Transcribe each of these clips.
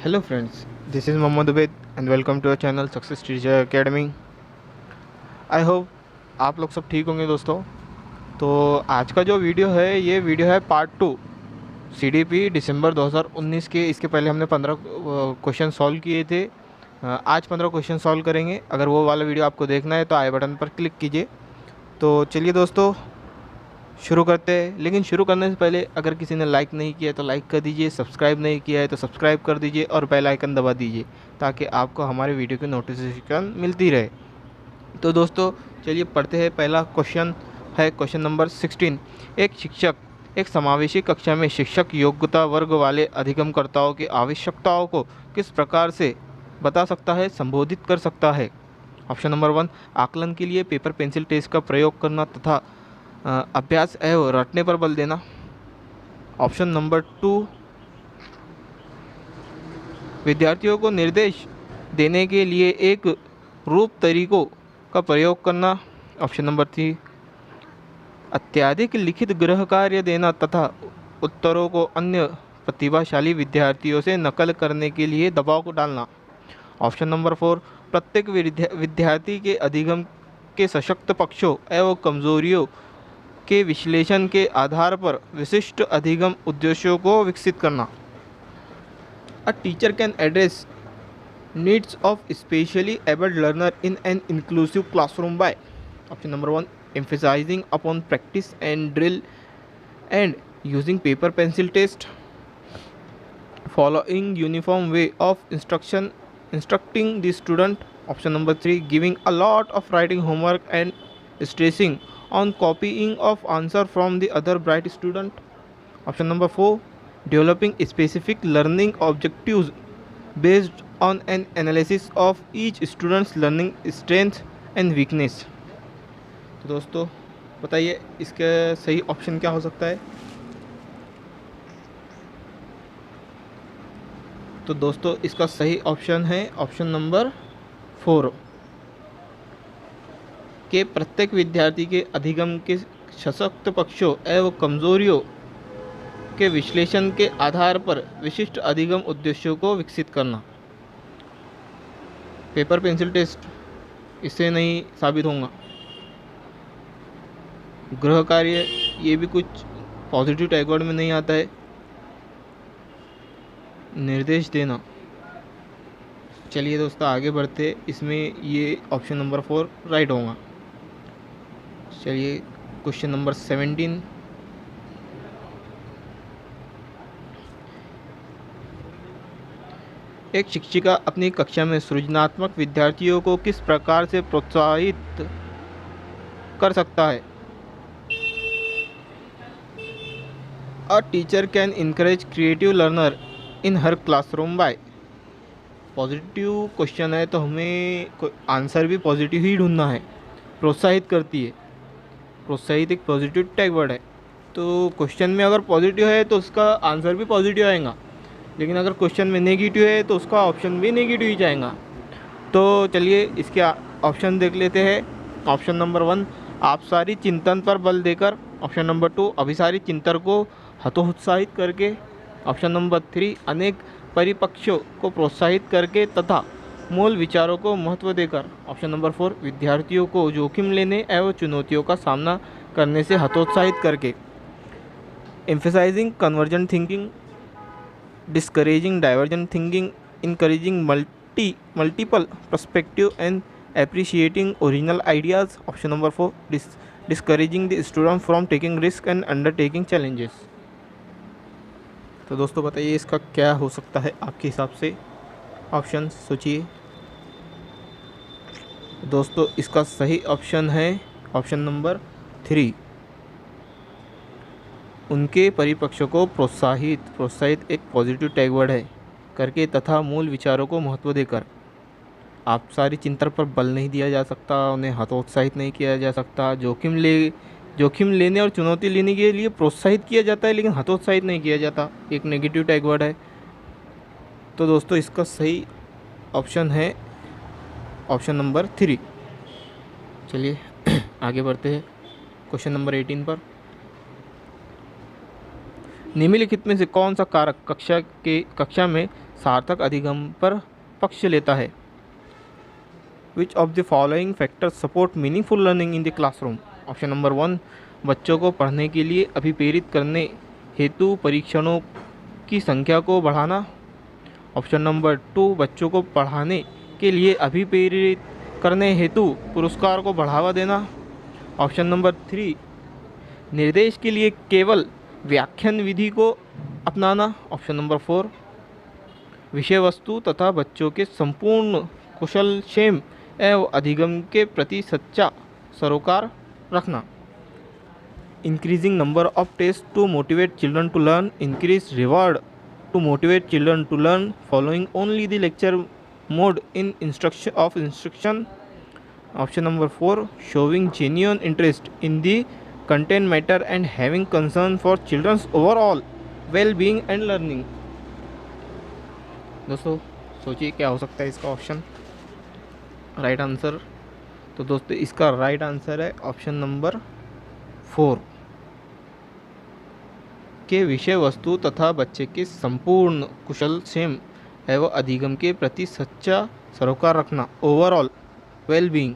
Hello friends, this is Mohammad Ubaid and welcome to our channel success teacher academy. I hope आप लोग सब ठीक होंगे दोस्तों। तो आज का जो वीडियो है ये वीडियो है पार्ट 2 सीडीपी दिसंबर 2019 के। इसके पहले हमने 15 क्वेश्चन सॉल्व किए थे। आज 15 क्वेश्चन सॉल्व करेंगे। अगर वो वाला वीडियो आपको देखना है तो आई बटन पर क्लिक कीजिए। तो चलिए दोस्तों शुरू करते हैं। लेकिन शुरू करने से पहले अगर किसी ने लाइक नहीं किया है तो लाइक कर दीजिए, सब्सक्राइब नहीं किया है तो सब्सक्राइब कर दीजिए और बेल आइकन दबा दीजिए ताकि आपको हमारे वीडियो की नोटिफिकेशन मिलती रहे। तो दोस्तों चलिए पढ़ते हैं। पहला क्वेश्चन है क्वेश्चन नंबर 16। एक शिक्षक एक समावेशी कक्षा में शिक्षक योग्यता वर्ग वाले अधिगमकर्ताओं की आवश्यकताओं को किस प्रकार से बता सकता है, संबोधित कर सकता है। ऑप्शन नंबर 1, आकलन के लिए पेपर पेंसिल टेस्ट का प्रयोग करना तथा अभ्यास एवं रटने पर बल देना। ऑप्शन नंबर 2, विद्यार्थियों को निर्देश देने के लिए एक रूप तरीकों का प्रयोग करना। ऑप्शन नंबर 3, अत्यधिक लिखित गृह कार्य देना तथा उत्तरों को अन्य प्रतिभाशाली विद्यार्थियों से नकल करने के लिए दबाव को डालना। ऑप्शन नंबर 4, प्रत्येक विद्यार्थी के अधिगम के सशक्त पक्षों एवं कमजोरियों के विश्लेषण के आधार पर विशिष्ट अधिगम उद्देश्यों को विकसित करना। A teacher can address needs of specially abled learner in an inclusive classroom by. Option number 1, emphasizing upon practice and drill and using paper pencil test, following uniform way of instructing the student. Option number 3, giving a lot of writing homework and stressing on copying of answer from the other bright student. Option number 4, developing specific learning objectives based on an analysis of each student's learning strength and weakness. तो दोस्तों बताइए इसका सही option क्या हो सकता है। तो दोस्तों इसका सही ऑप्शन है ऑप्शन नंबर 4 के प्रत्येक विद्यार्थी के अधिगम के सशक्त पक्षों एवं कमजोरियों के विश्लेषण के आधार पर विशिष्ट अधिगम उद्देश्यों को विकसित करना। पेपर पेंसिल टेस्ट इससे नहीं साबित होगा। गृह कार्य ये भी कुछ पॉजिटिव टैगवर्ड में नहीं आता है। निर्देश देना, चलिए दोस्तों आगे बढ़ते। इसमें ये ऑप्शन नंबर 4 राइट होगा। चलिए क्वेश्चन नंबर 17। एक शिक्षिका अपनी कक्षा में सृजनात्मक विद्यार्थियों को किस प्रकार से प्रोत्साहित कर सकता है। A teacher can encourage creative learner in her classroom by। Positive question है तो हमें आंसर भी पॉजिटिव ही ढूंढना है। प्रोत्साहित करती है, प्रोत्साहित एक पॉजिटिव टैग वर्ड है। तो क्वेश्चन में अगर पॉजिटिव है तो उसका आंसर भी पॉजिटिव आएगा, लेकिन अगर क्वेश्चन में नेगेटिव है तो उसका ऑप्शन भी नेगेटिव ही जाएगा। तो चलिए इसके ऑप्शन देख लेते हैं। ऑप्शन नंबर 1, आपसारी चिंतन पर बल देकर। ऑप्शन नंबर 2, अभिसारी चिंतन को हतोत्साहित करके। ऑप्शन नंबर 3, अनेक परिपक्षों को प्रोत्साहित करके तथा मूल विचारों को महत्व देकर। ऑप्शन नंबर 4, विद्यार्थियों को जोखिम लेने एवं चुनौतियों का सामना करने से हतोत्साहित करके। Emphasizing convergent thinking, discouraging divergent thinking, encouraging multiple perspective and appreciating original ideas. Option number 4, discouraging the student from taking risk and undertaking challenges. तो दोस्तों बताइए इसका क्या हो सकता है आपके हिसाब से। ऑप्शन सोचिए। दोस्तों इसका सही ऑप्शन है ऑप्शन नंबर 3, उनके परिपक्षों को प्रोत्साहित एक पॉजिटिव टैग वर्ड है करके तथा मूल विचारों को महत्व देकर। आप सारी चिंतन पर बल नहीं दिया जा सकता, उन्हें हतोत्साहित नहीं किया जा सकता। जोखिम लेने और चुनौती लेने के लिए प्रोत्साहित किया जाता है लेकिन हतोत्साहित नहीं किया जाता, एक नेगेटिव टैग वर्ड है। तो दोस्तों इसका सही ऑप्शन है ऑप्शन नंबर 3। चलिए आगे बढ़ते हैं क्वेश्चन नंबर 18 पर। निम्नलिखित में से कौन सा कारक कक्षा में सार्थक अधिगम पर पक्ष लेता है? विच of the following factors support meaningful learning in the classroom? Option number 1, बच्चों को पढ़ने के लिए अभिप्रेरित करने हेतु परीक्षणों की संख्या को बढ़ाना। ऑप्शन नंबर 2, बच्चों को पढ़ाने के लिए अभिप्रेरित करने हेतु पुरस्कार को बढ़ावा देना। ऑप्शन नंबर 3, निर्देश के लिए केवल व्याख्यान विधि को अपनाना। ऑप्शन नंबर 4, विषय वस्तु तथा बच्चों के संपूर्ण कुशलक्षेम एवं अधिगम के प्रति सच्चा सरोकार रखना। Increasing number of test to motivate children to learn, increase reward to motivate children to learn following only the lecture mode in instruction. Option number 4, showing genuine interest in the content matter and having concern for childrens overall well being and learning. दोस्तों सोचिए क्या हो सकता है इसका option right answer. तो दोस्तों इसका राइट आंसर है ऑप्शन नंबर 4 के विषय वस्तु तथा बच्चे के संपूर्ण कुशलक्षेम एवं अधिगम के प्रति सच्चा सरोकार रखना, overall well being,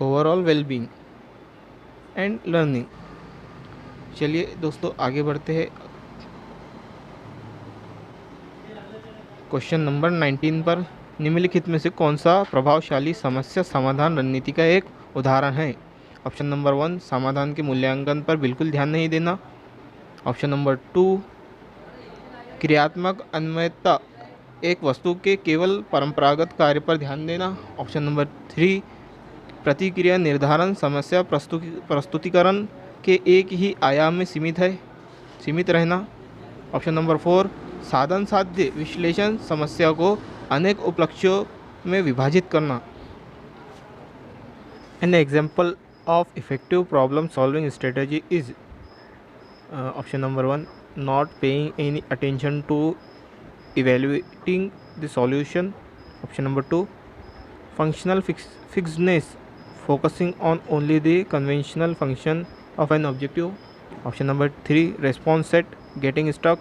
overall well being and learning. चलिए दोस्तों आगे बढ़ते हैं क्वेश्चन नंबर 19 पर। निम्नलिखित में से कौन सा प्रभावशाली समस्या समाधान रणनीति का एक उदाहरण है? ऑप्शन नंबर 1, समाधान के मूल्यांकन पर बिल्कुल ध्यान नहीं देना। ऑप्शन नंबर 2, क्रियात्मक अन्वयता, एक वस्तु के केवल परंपरागत कार्य पर ध्यान देना। ऑप्शन नंबर 3, प्रतिक्रिया निर्धारण समस्या प्रस्तुतिकरण के एक ही आयाम में सीमित रहना। ऑप्शन नंबर 4, साधन साध्य विश्लेषण समस्या को अनेक उपलक्ष्यों में विभाजित करना। An example of effective problem solving strategy is option number 1, not paying any attention to evaluating the solution. Option number 2, functional fixedness, focusing on only the conventional function of an objective. Option number 3, response set, getting stuck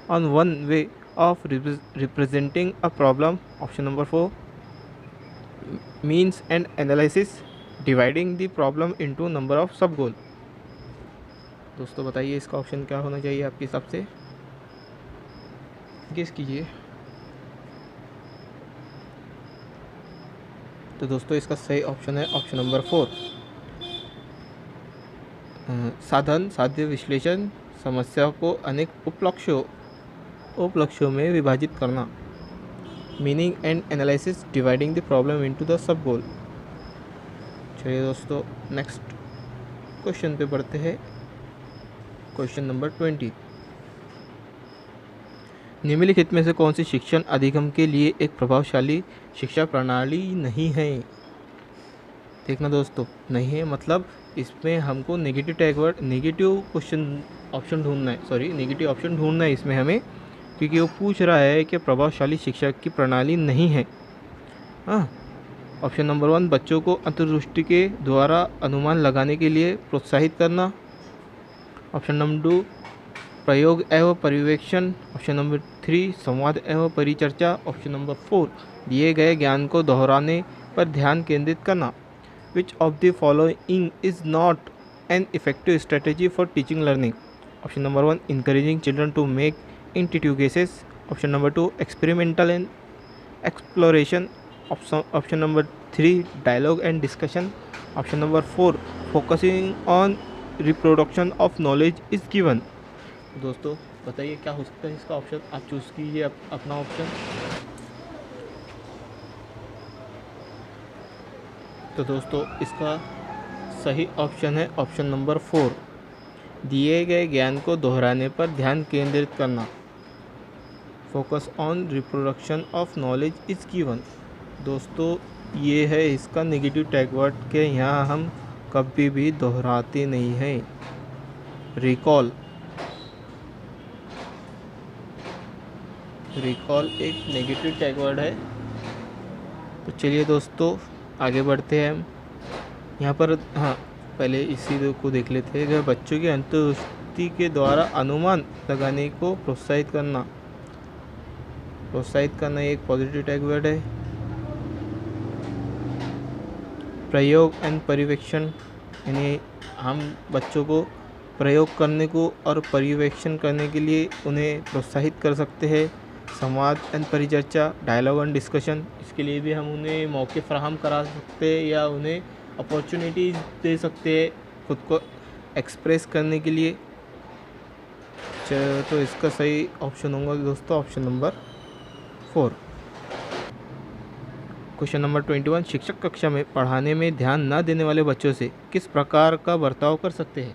on one way of representing a problem. Option number 4, means and analysis, dividing the problem into number of sub goal. दोस्तों बताइए इसका option क्या होना चाहिए आपके हिसाब से, guess कीजिए। तो दोस्तों इसका सही ऑप्शन है ऑप्शन नंबर 4, साधन साध्य विश्लेषण समस्या को अनेक उपलक्ष्यों में विभाजित करना। Meaning and analysis, dividing the problem into the sub goal. चलिए दोस्तों नेक्स्ट क्वेश्चन पे बढ़ते हैं। क्वेश्चन नंबर 20, निम्नलिखित में से कौन सी शिक्षण अधिगम के लिए एक प्रभावशाली शिक्षा प्रणाली नहीं है? देखना दोस्तों, नहीं है मतलब इसमें हमको नेगेटिव ऑप्शन ढूंढना है इसमें हमें, क्योंकि वो पूछ रहा है कि प्रभावशाली शिक्षा की प्रणाली नहीं है। हाँ, ऑप्शन नंबर 1, बच्चों को अंतर्दृष्टि के द्वारा अनुमान लगाने के लिए प्रोत्साहित करना। ऑप्शन नंबर 2, प्रयोग एवं पर्यवेक्षण। ऑप्शन नंबर 3, संवाद एवं परिचर्चा। ऑप्शन नंबर 4, दिए गए ज्ञान को दोहराने पर ध्यान केंद्रित करना। Which of the following is not an effective strategy for teaching learning? Option number 1, encouraging children to make intuitive guesses. Option number 2, experimental and exploration. Option number 3, dialogue and discussion. Option number 4, focusing on reproduction of knowledge is given. दोस्तों बताइए क्या हो सकता है इसका option, आप choose कीजिए अपना ऑप्शन। तो दोस्तों इसका सही ऑप्शन है ऑप्शन नंबर 4, दिए गए ज्ञान को दोहराने पर ध्यान केंद्रित करना। Focus on reproduction of knowledge is given. दोस्तों ये है इसका नेगेटिव टैग वर्ड के यहाँ हम कभी भी दोहराते नहीं हैं। रिकॉल एक नेगेटिव टैग वर्ड है। तो चलिए दोस्तों आगे बढ़ते हैं हम यहाँ पर। हाँ, पहले इसी को देख लेते हैं। जो बच्चों की अंतर्दृष्टि के द्वारा अनुमान लगाने को प्रोत्साहित करना एक पॉजिटिव टैग वर्ड है। प्रयोग एंड पर्यवेक्षण, यानी हम बच्चों को प्रयोग करने को और पर्यवेक्षण करने के लिए उन्हें प्रोत्साहित कर सकते हैं। संवाद एंड परिचर्चा, डायलॉग एंड डिस्कशन, इसके लिए भी हम उन्हें मौके फराहम करा सकते हैं या उन्हें अपॉर्चुनिटीज़ दे सकते हैं खुद को एक्सप्रेस करने के लिए। तो इसका सही ऑप्शन होगा दोस्तों ऑप्शन नंबर 4। क्वेश्चन नंबर 21, शिक्षक कक्षा में पढ़ाने में ध्यान न देने वाले बच्चों से किस प्रकार का बर्ताव कर सकते हैं?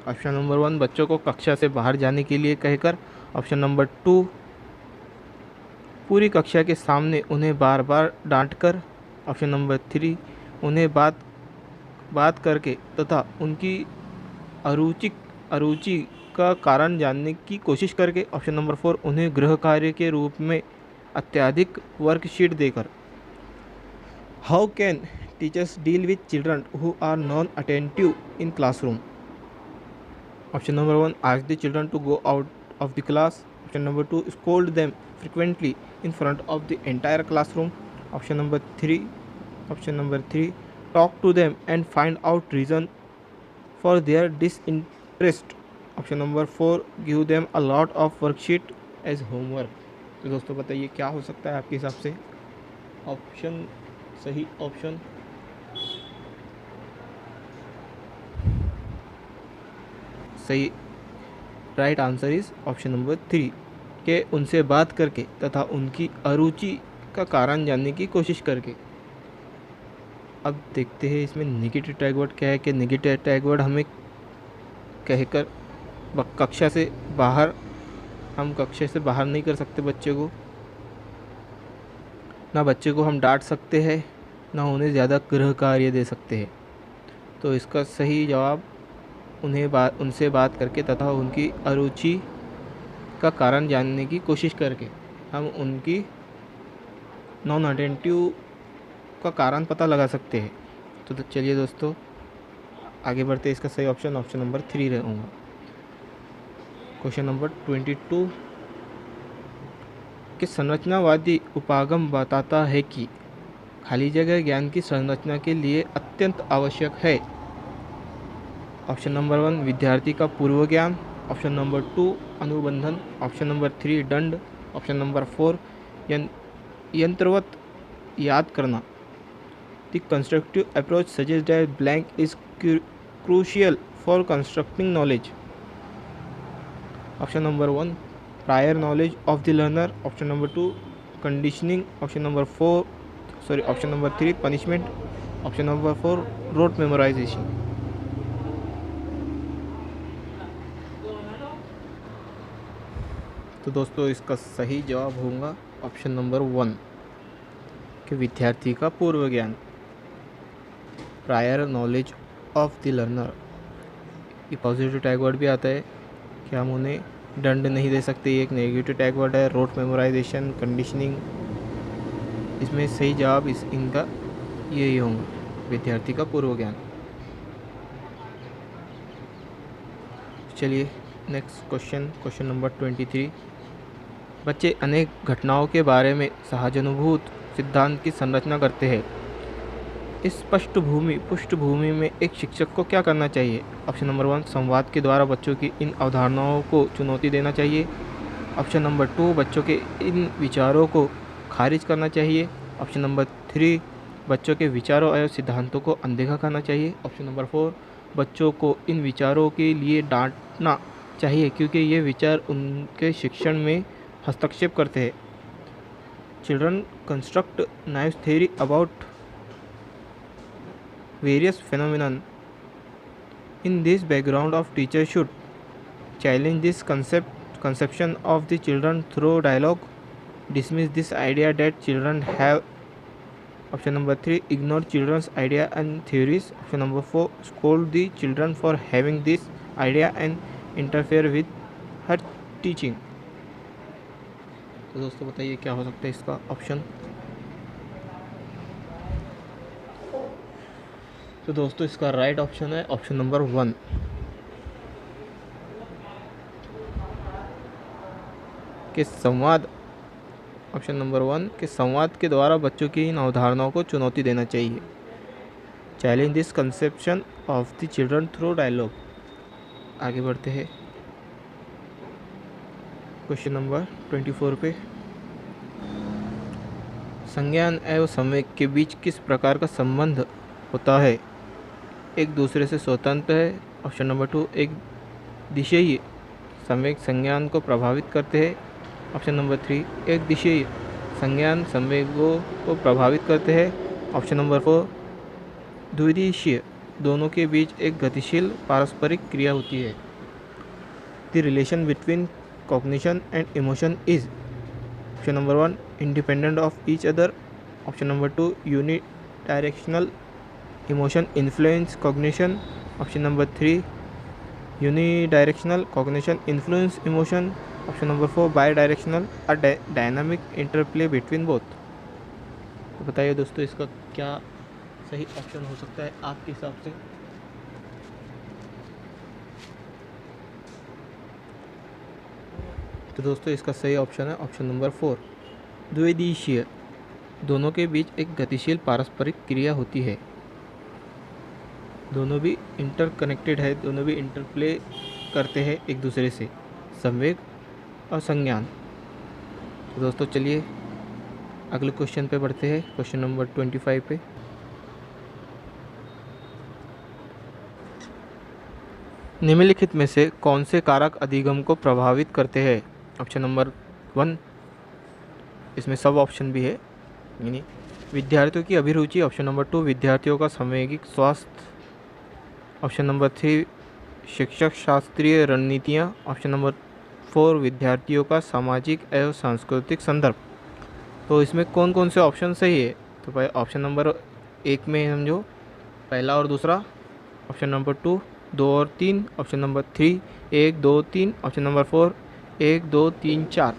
ऑप्शन नंबर 1, बच्चों को कक्षा से बाहर जाने के लिए कहकर। ऑप्शन नंबर 2, पूरी कक्षा के सामने उन्हें बार बार डांटकर। ऑप्शन नंबर 3, उन्हें बात करके तथा उनकी अरुचि का कारण जानने की कोशिश करके। ऑप्शन नंबर 4, उन्हें गृह कार्य के रूप में अत्यधिक वर्कशीट देकर। How can teachers deal with children who are non attentive in classroom? Option number 1, ask the children to go out of the class. Option number 2, scold them frequently in front of the entire classroom. Option number 3, talk to them and find out reason for their disinterest. Option number 4, give them a lot of worksheet as homework. तो दोस्तों बताइए क्या हो सकता है आपके हिसाब से ऑप्शन? सही ऑप्शन सही right answer is option number 3 के उनसे बात करके तथा उनकी अरुचि का कारण जानने की कोशिश करके। अब देखते हैं इसमें नेगेटिव टैग वर्ड क्या है। कि नेगेटिव टैग वर्ड हमें कहकर कक्षा से बाहर नहीं कर सकते बच्चे को, ना बच्चे को हम डांट सकते हैं, ना उन्हें ज़्यादा गृह कार्य दे सकते हैं। तो इसका सही जवाब उनसे बात करके तथा उनकी अरुचि का कारण जानने की कोशिश करके हम उनकी नॉन अटेंटिव का कारण पता लगा सकते हैं। तो चलिए दोस्तों आगे बढ़ते हैं। इसका सही ऑप्शन नंबर 3 रहूँगा। क्वेश्चन नंबर 22 कि संरचनावादी उपागम बताता है कि खाली जगह ज्ञान की संरचना के लिए अत्यंत आवश्यक है। ऑप्शन नंबर 1, विद्यार्थी का पूर्व ज्ञान। ऑप्शन नंबर 2, अनुबंधन। ऑप्शन नंबर 3, दंड। ऑप्शन नंबर 4, यंत्रवत याद करना। The constructive approach suggest that blank is crucial for constructing knowledge. Option number 1, prior knowledge of the learner. Option number 2, conditioning. Option number 3, punishment. Option number 4, rote memorization. तो दोस्तों इसका सही जवाब होगा ऑप्शन नंबर 1 कि विद्यार्थी का पूर्व ज्ञान, prior knowledge of the learner. ये पॉजिटिव टैग वर्ड भी आता है कि हम उन्हें दंड नहीं दे सकते, ये एक नेगेटिव टैग वर्ड है। रोट मेमोराइजेशन, कंडीशनिंग, इसमें सही जवाब इनका यही होगा, विद्यार्थी का पूर्व ज्ञान। चलिए नेक्स्ट क्वेश्चन नंबर 23। बच्चे अनेक घटनाओं के बारे में सहजानुभूत सिद्धांत की संरचना करते हैं। इस पृष्ठभूमि में एक शिक्षक को क्या करना चाहिए? ऑप्शन नंबर 1, संवाद के द्वारा बच्चों की इन अवधारणाओं को चुनौती देना चाहिए। ऑप्शन नंबर 2, बच्चों के इन विचारों को खारिज करना चाहिए। ऑप्शन नंबर 3, बच्चों के विचारों एवं सिद्धांतों को अनदेखा करना चाहिए। ऑप्शन नंबर 4, बच्चों को इन विचारों के लिए डांटना चाहिए क्योंकि ये विचार उनके शिक्षण में हस्तक्षेप करते हैं। Children construct naive theory about various phenomena. In this background of teacher should challenge this conception of the children through dialogue, dismiss this idea that children have. Option number 3, ignore children's idea and theories. Option number 4, scold the children for having this idea and interfere with her teaching. तो दोस्तों बताइए क्या हो सकता है इसका option? तो दोस्तों इसका राइट ऑप्शन है ऑप्शन नंबर 1। के संवाद, ऑप्शन नंबर 1 के संवाद के द्वारा बच्चों की इन अवधारणाओं को चुनौती देना चाहिए। Challenge this conception of the children through dialogue. आगे बढ़ते हैं क्वेश्चन नंबर 24 पे। संज्ञान एवं संवेग के बीच किस प्रकार का संबंध होता है? एक दूसरे से स्वतंत्र है। ऑप्शन नंबर 2 एक दिशेय संवेग संज्ञान को प्रभावित करते हैं। ऑप्शन नंबर 3 एक दिशेय संज्ञान संवेगों को प्रभावित करते हैं। ऑप्शन नंबर 4 द्विदिशीय दोनों के बीच एक गतिशील पारस्परिक क्रिया होती है। The relation between cognition and emotion is. Option number 1 independent of each other. Option number 2 unidirectional emotion influence cognition. Option number 3 unidirectional cognition influence emotion. Option number 4 by directional a dynamic interplay between both. तो बताइए दोस्तों इसका क्या सही option हो सकता है आपके हिसाब से? तो दोस्तों इसका सही ऑप्शन है ऑप्शन नंबर 4 द्विदिशीय दोनों के बीच एक गतिशील पारस्परिक क्रिया होती है। दोनों भी इंटरकनेक्टेड है, दोनों भी इंटरप्ले करते हैं एक दूसरे से, संवेग और संज्ञान। तो दोस्तों चलिए अगले क्वेश्चन पे बढ़ते हैं, क्वेश्चन नंबर 25 पे। निम्नलिखित में से कौन से कारक अधिगम को प्रभावित करते हैं? ऑप्शन नंबर 1 इसमें सब ऑप्शन भी है, यानी विद्यार्थियों की अभिरुचि। ऑप्शन नंबर 2 विद्यार्थियों का सामूहिक स्वास्थ्य। ऑप्शन नंबर 3 शिक्षक शास्त्रीय रणनीतियाँ। ऑप्शन नंबर 4 विद्यार्थियों का सामाजिक एवं सांस्कृतिक संदर्भ। तो इसमें कौन कौन से ऑप्शन सही है? तो भाई ऑप्शन नंबर 1 में समझो पहला और दूसरा। ऑप्शन नंबर 2 2 और 3। Option number 3 1 2 3। Option number 4 1 2 3 4।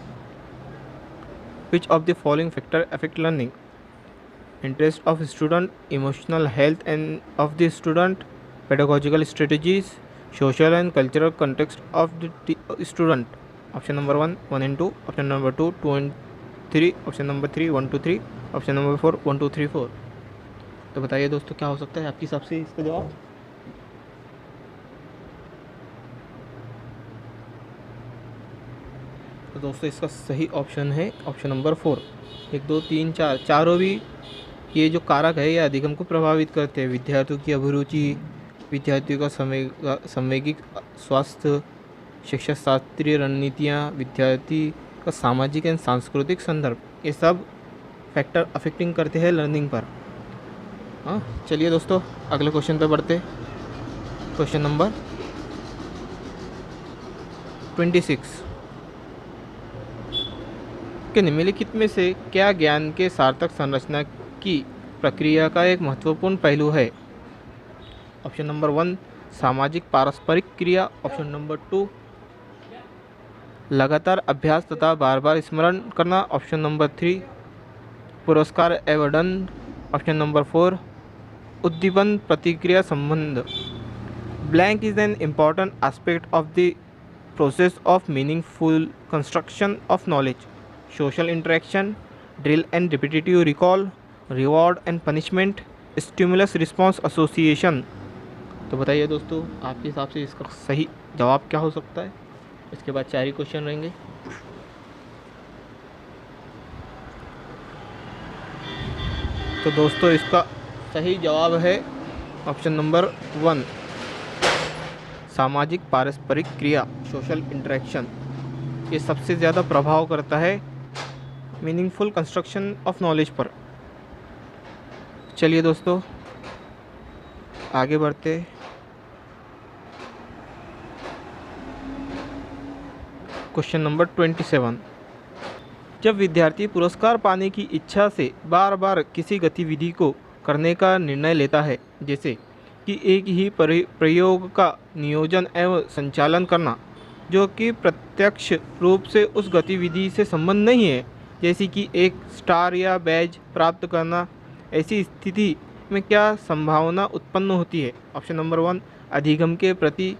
Which of the following factor affect learning? Interest of student, emotional health end of the student, pedagogical strategies, social and cultural context of the student. Option number 1 1 and 2. Option number 2 2 and 3. Option number 3 1 2 3. Option number 4 1 2 3 4. तो बताइए दोस्तों क्या हो सकता है आपके हिसाब से इसका जवाब? तो दोस्तों इसका सही ऑप्शन है ऑप्शन नंबर 4 1 2 3 4। चारों भी ये जो कारक है ये अधिगम को प्रभावित करते हैं। विद्यार्थियों की अभिरुचि, विद्यार्थियों का संवेगिक स्वास्थ्य, शिक्षा शास्त्रीय रणनीतियाँ, विद्यार्थी का सामाजिक एवं सांस्कृतिक संदर्भ, ये सब फैक्टर अफेक्टिंग करते हैं लर्निंग पर। हाँ चलिए दोस्तों अगले क्वेश्चन पे बढ़ते। क्वेश्चन नंबर 26 के निम्नलिखित में से क्या ज्ञान के सार्थक संरचना की प्रक्रिया का एक महत्वपूर्ण पहलू है? ऑप्शन नंबर 1 सामाजिक पारस्परिक क्रिया। ऑप्शन नंबर 2 लगातार अभ्यास तथा बार बार स्मरण करना। ऑप्शन नंबर 3 पुरस्कार एवं दंड। ऑप्शन नंबर 4 उद्दीपन प्रतिक्रिया संबंध। Blank is an important aspect of the process of meaningful construction of knowledge, social interaction, drill and repetitive recall, reward and punishment, stimulus response association. तो बताइए दोस्तों आपके हिसाब से इसका सही जवाब क्या हो सकता है? इसके बाद 4 ही क्वेश्चन रहेंगे। तो दोस्तों इसका सही जवाब है ऑप्शन नंबर 1 सामाजिक पारस्परिक क्रिया, सोशल इंटरेक्शन। ये सबसे ज़्यादा प्रभाव करता है मीनिंगफुल कंस्ट्रक्शन ऑफ नॉलेज पर। चलिए दोस्तों आगे बढ़ते। क्वेश्चन नंबर 27 जब विद्यार्थी पुरस्कार पाने की इच्छा से बार बार किसी गतिविधि को करने का निर्णय लेता है, जैसे कि एक ही प्रयोग का नियोजन एवं संचालन करना जो कि प्रत्यक्ष रूप से उस गतिविधि से संबंध नहीं है, जैसे कि एक स्टार या बैज प्राप्त करना, ऐसी स्थिति में क्या संभावना उत्पन्न होती है? ऑप्शन नंबर 1 अधिगम के प्रति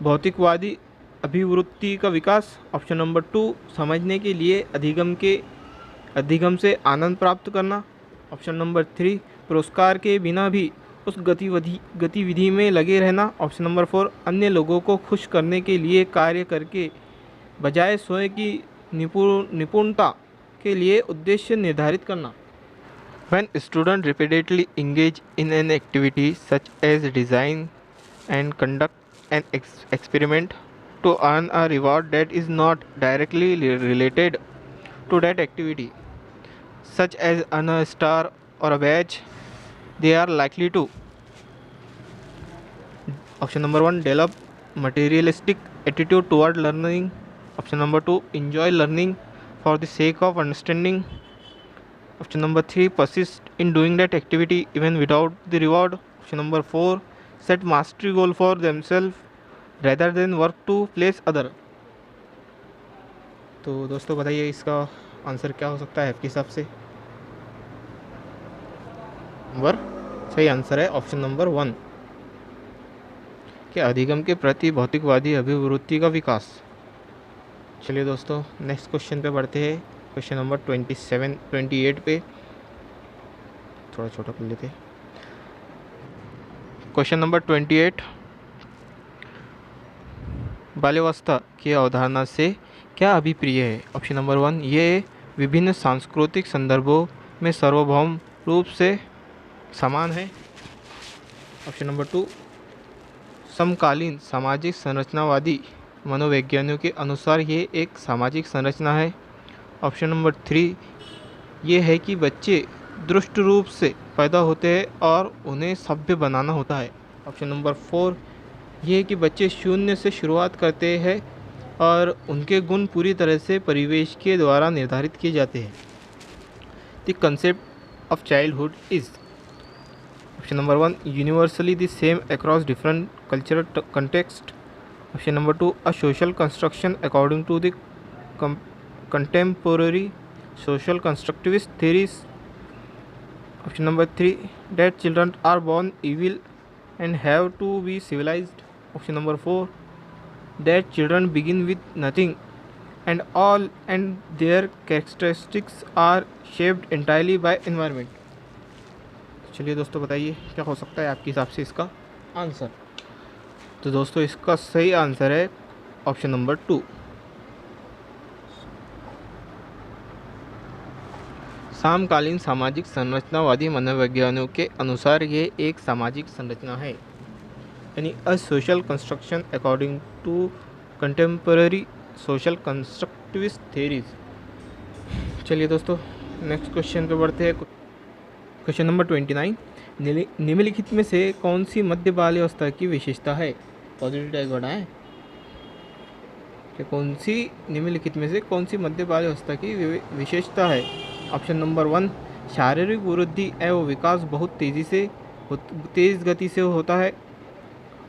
भौतिकवादी अभिवृत्ति का विकास। ऑप्शन नंबर 2 समझने के लिए अधिगम से आनंद प्राप्त करना। ऑप्शन नंबर 3 पुरस्कार के बिना भी उस गतिविधि में लगे रहना। ऑप्शन नंबर 4 अन्य लोगों को खुश करने के लिए कार्य करके बजाय स्वयं की निपुणता के लिए उद्देश्य निर्धारित करना। When students repeatedly engage in an activity such as design and conduct an experiment to earn a reward that is not directly related to that activity, such as earn a star or a badge, they are likely to option number 1 develop materialistic attitude toward learning. Option number 2 enjoy learning for the sake of understanding. Option number 3 persist in doing that activity even without the reward. Option number 4 set mastery goal for themselves rather than work to please other. तो दोस्तों बताइए इसका answer क्या हो सकता है आपके हिसाब से? नंबर सही आंसर है ऑप्शन नंबर 1 कि अधिगम के प्रति भौतिकवादी अभिवृत्ति का विकास। चलिए दोस्तों नेक्स्ट क्वेश्चन पे बढ़ते हैं। क्वेश्चन नंबर 28 पे थोड़ा छोटा कर लेते हैं। क्वेश्चन नंबर 28 बाल्यावस्था की अवधारणा से क्या अभिप्राय है? ऑप्शन नंबर 1 ये विभिन्न सांस्कृतिक संदर्भों में सार्वभौम रूप से समान है। ऑप्शन नंबर 2 समकालीन सामाजिक संरचनावादी मनोवैज्ञानिकों के अनुसार ये एक सामाजिक संरचना है। ऑप्शन नंबर 3 ये है कि बच्चे दुष्ट रूप से पैदा होते हैं और उन्हें सभ्य बनाना होता है। ऑप्शन नंबर 4 ये है कि बच्चे शून्य से शुरुआत करते हैं और उनके गुण पूरी तरह से परिवेश के द्वारा निर्धारित किए जाते हैं। The concept of childhood is option number 1 universally the same across different cultural context. Option number 2 a social construction according to the contemporary social constructivist theories. Option number 3 that children are born evil and have to be civilized. Option number 4 that children begin with nothing and their characteristics are shaped entirely by environment. चलिए दोस्तों बताइए क्या हो सकता है आपके हिसाब से इसका आंसर? तो दोस्तों इसका सही आंसर है ऑप्शन नंबर 2 समकालीन सामाजिक संरचनावादी मनोवैज्ञानिकों के अनुसार ये एक सामाजिक संरचना है, यानी a social construction according to contemporary social constructivist theories. चलिए दोस्तों नेक्स्ट क्वेश्चन पे बढ़ते हैं। क्वेश्चन नंबर 29 निम्नलिखित में से कौन सी मध्य बाल्यावस्था की विशेषता है? पॉजिटिव टैग बढ़ाएं कि कौन सी निम्नलिखित में से कौन सी मध्य बाल्यावस्था की विशेषता है? ऑप्शन नंबर 1 शारीरिक वृद्धि एवं विकास बहुत तेज़ गति से होता है।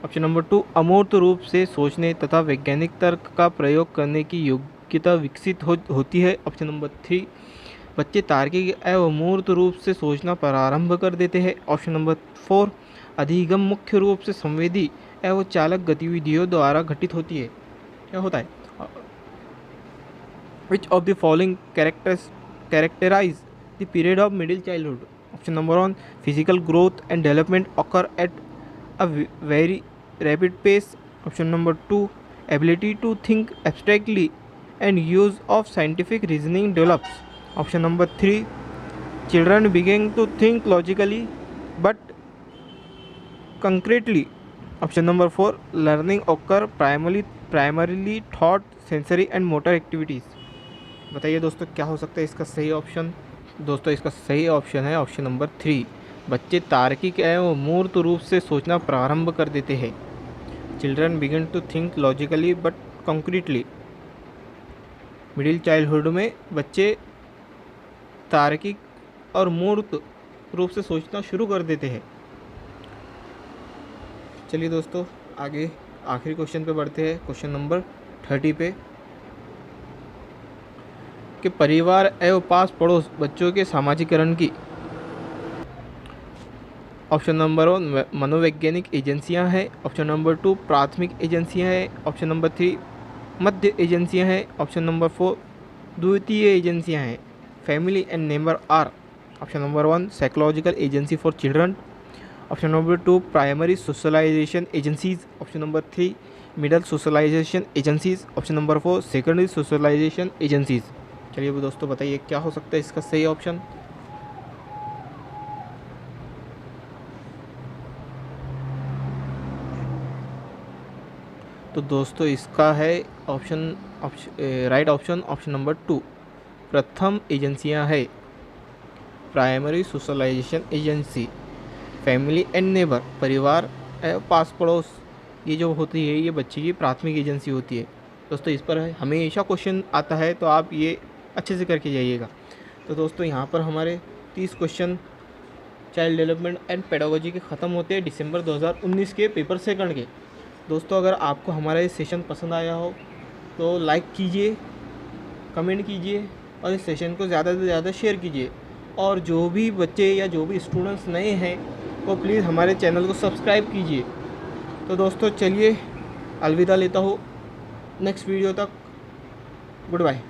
ऑप्शन नंबर 2 अमूर्त रूप से सोचने तथा वैज्ञानिक तर्क का प्रयोग करने की योग्यता विकसित होती है। ऑप्शन नंबर 3 बच्चे तार्किक एवं मूर्त रूप से सोचना प्रारंभ कर देते हैं। ऑप्शन नंबर 4 अधिगम मुख्य रूप से संवेदी एवं चालक गतिविधियों द्वारा घटित होती है। क्या होता है? विच of the following characterize the period of middle childhood? Option number 1 physical growth and development occur at a very rapid pace. Option number 2 ability to think abstractly and use of scientific reasoning develops. Option number 3 children begin to think logically but concretely. Option number 4 learning occur primarily thought sensory and motor activities. बताइए दोस्तों क्या हो सकता है इसका सही option? दोस्तों इसका सही ऑप्शन है ऑप्शन नंबर 3 बच्चे तार्किक एवं मूर्त रूप से सोचना प्रारंभ कर देते हैं। Children begin to think logically but concretely. Middle childhood में बच्चे तार्किक और मूर्त रूप से सोचना शुरू कर देते हैं। चलिए दोस्तों आगे आखिरी क्वेश्चन पे बढ़ते हैं। क्वेश्चन नंबर 30 पे कि परिवार एवं पास पड़ोस बच्चों के सामाजिकरण की ऑप्शन नंबर 1 मनोवैज्ञानिक एजेंसियां हैं। ऑप्शन नंबर 2 प्राथमिक एजेंसियां हैं। ऑप्शन नंबर 3 मध्य एजेंसियां हैं। ऑप्शन नंबर 4 द्वितीय एजेंसियां हैं। Family and neighbour are option number 1 psychological agency for children. Option number 2 primary socialization agencies. Option number 3 middle socialization agencies. Option number 4 secondary socialization agencies. चलिए वो दोस्तों बताइए क्या हो सकता है इसका सही ऑप्शन। तो दोस्तों इसका है राइट ऑप्शन ऑप्शन नंबर 2 प्रथम एजेंसियां है primary socialization agency, family and neighbour परिवार पास पड़ोस, ये जो होती है ये बच्चे की प्राथमिक एजेंसी होती है। दोस्तों इस पर हमेशा क्वेश्चन आता है तो आप ये अच्छे से करके जाइएगा। तो दोस्तों यहाँ पर हमारे 30 question child development and pedagogy के ख़त्म होते हैं दिसंबर 2019 के पेपर सेकंड के। दोस्तों अगर आपको हमारा ये सेशन पसंद आया हो तो लाइक कीजिए, कमेंट कीजिए और इस सेशन को ज़्यादा से ज़्यादा शेयर कीजिए। और जो भी बच्चे या जो भी स्टूडेंट्स नए हैं वो प्लीज़ हमारे चैनल को सब्सक्राइब कीजिए। तो दोस्तों चलिए अलविदा लेता हूँ, नेक्स्ट वीडियो तक गुड बाय।